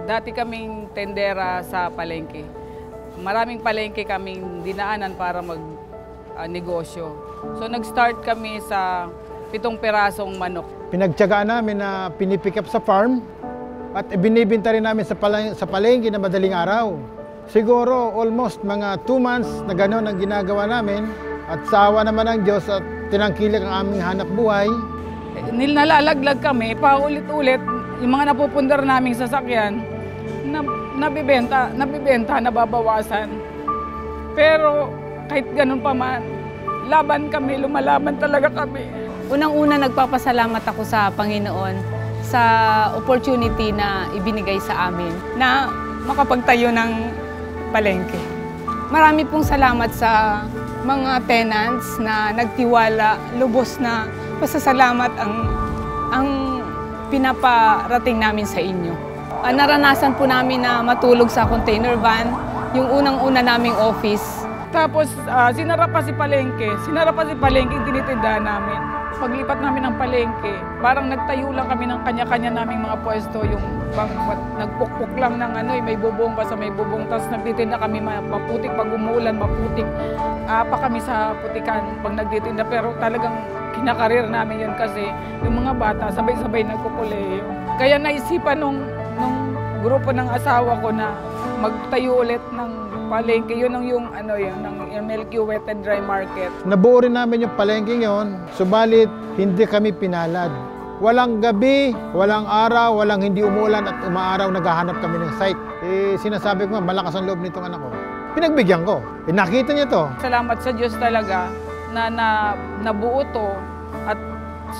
Dati kaming tendera sa palengke. Maraming palengke kaming dinaanan para mag-negosyo. So nag-start kami sa 7 pirasong manok. Pinagtiyagaan namin na pinipick up sa farm at binibenta rin namin sa palengke na madaling araw. Siguro almost mga 2 months na gano'n ang ginagawa namin at sa awa naman ng Diyos at tinangkilik ang aming hanap buhay. Nalalaglag kami, paulit-ulit, yung mga napupundar naming sasakyan, nabibenta, nababawasan. Pero kahit ganun pa man, laban kami, lumalaban talaga kami. Unang-una nagpapasalamat ako sa Panginoon sa opportunity na ibinigay sa amin na makapagtayo ng palengke. Marami pong salamat sa mga tenants na nagtiwala, lubos na pasasalamat ang pinaparating namin sa inyo. Naranasan po namin na matulog sa container van, yung unang-una naming office. Tapos sinara pa si palengke, tinitindahan namin. Paglipat namin ng palengke, parang nagtayo lang kami ng kanya-kanya naming mga pwesto, yung nagpukpuk lang ng may bubong, basta may bubong, tapos nagtitinda kami maputik, pag umulan, maputik. Pa kami sa putikan pag nagtitinda, pero talagang kinakarir namin yun kasi yung mga bata sabay-sabay nagkukuleyo. Kaya naisipan nung grupo ng asawa ko na magtayo ulit ng palengke, yun yung MLQ Wet and Dry Market. Nabuo rin namin yung palengke yun, subalit hindi kami pinalad. Walang gabi, walang araw, walang hindi umulan at umaaraw, naghahanap kami ng site. Sinasabi ko nga, malakas ang loob nitong anak ko. Pinagbigyan ko. Nakita niya to. Salamat sa Diyos talaga na nabuo to at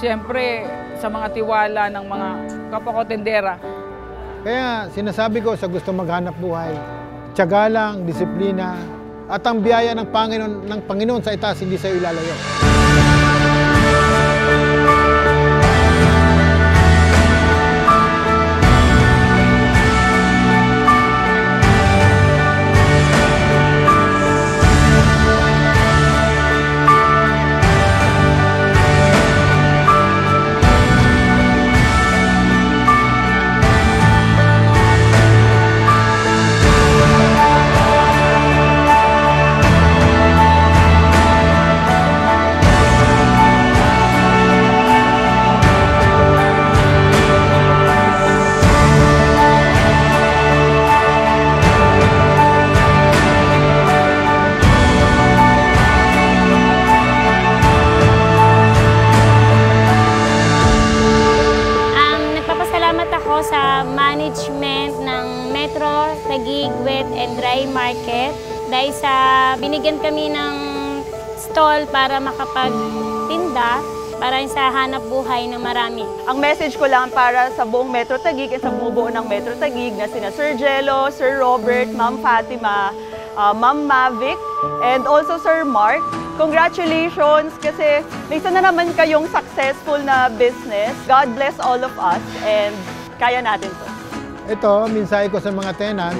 siyempre sa mga tiwala ng mga kapwa ko tendera. Kaya sinasabi ko sa gusto maghanap buhay, tiyaga lang, disiplina, at ang biyaya ng Panginoon sa itaas hindi sa iyo ilalayo. Sa management ng Metro Taguig Wet and Dry Market dahil sa binigyan kami ng stall para makapagtinda para sa hanap buhay ng marami. Ang message ko lang para sa buong Metro Taguig at sa bumubuo ng Metro Taguig na sina Sir Jello, Sir Robert, Ma'am Fatima, Ma'am Mavic, and also Sir Mark. Congratulations kasi may isa na naman kayong successful na business. God bless all of us and kaya natin to. Ito, mensahe ko sa mga tenant,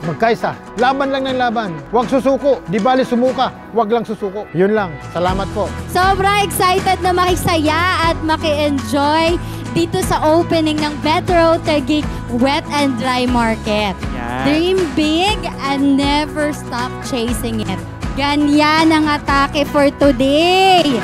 magkaisa. Laban lang ng laban. Huwag susuko. Di bali sumuka. Huwag lang susuko. Yun lang. Salamat po. Sobrang excited na makisaya at maki-enjoy dito sa opening ng Metro Taguig Wet and Dry Market. Yeah. Dream big and never stop chasing it. Ganyan ang atake for today.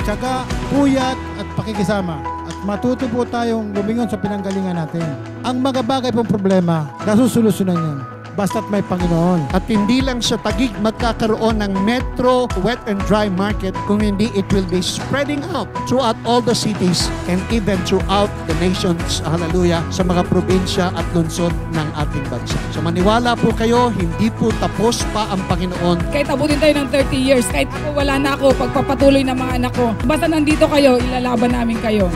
Tiyaga, puyat at pakikisama at matuto po tayong lumingon sa pinanggalingan natin. Ang mga bagay pong problema, nasusolusyonan yan. Basta't may Panginoon. At hindi lang sa Taguig magkakaroon ng Metro Wet and Dry Market, kung hindi it will be spreading out throughout all the cities and even throughout the nations, hallelujah, sa mga probinsya at lungsod ng ating bansa. So maniwala po kayo, hindi po tapos pa ang Panginoon. Kahit abutin tayo ng 30 years, kahit ako wala na ako, pagpapatuloy ng mga anak ko, basta nandito kayo, ilalaban namin kayo.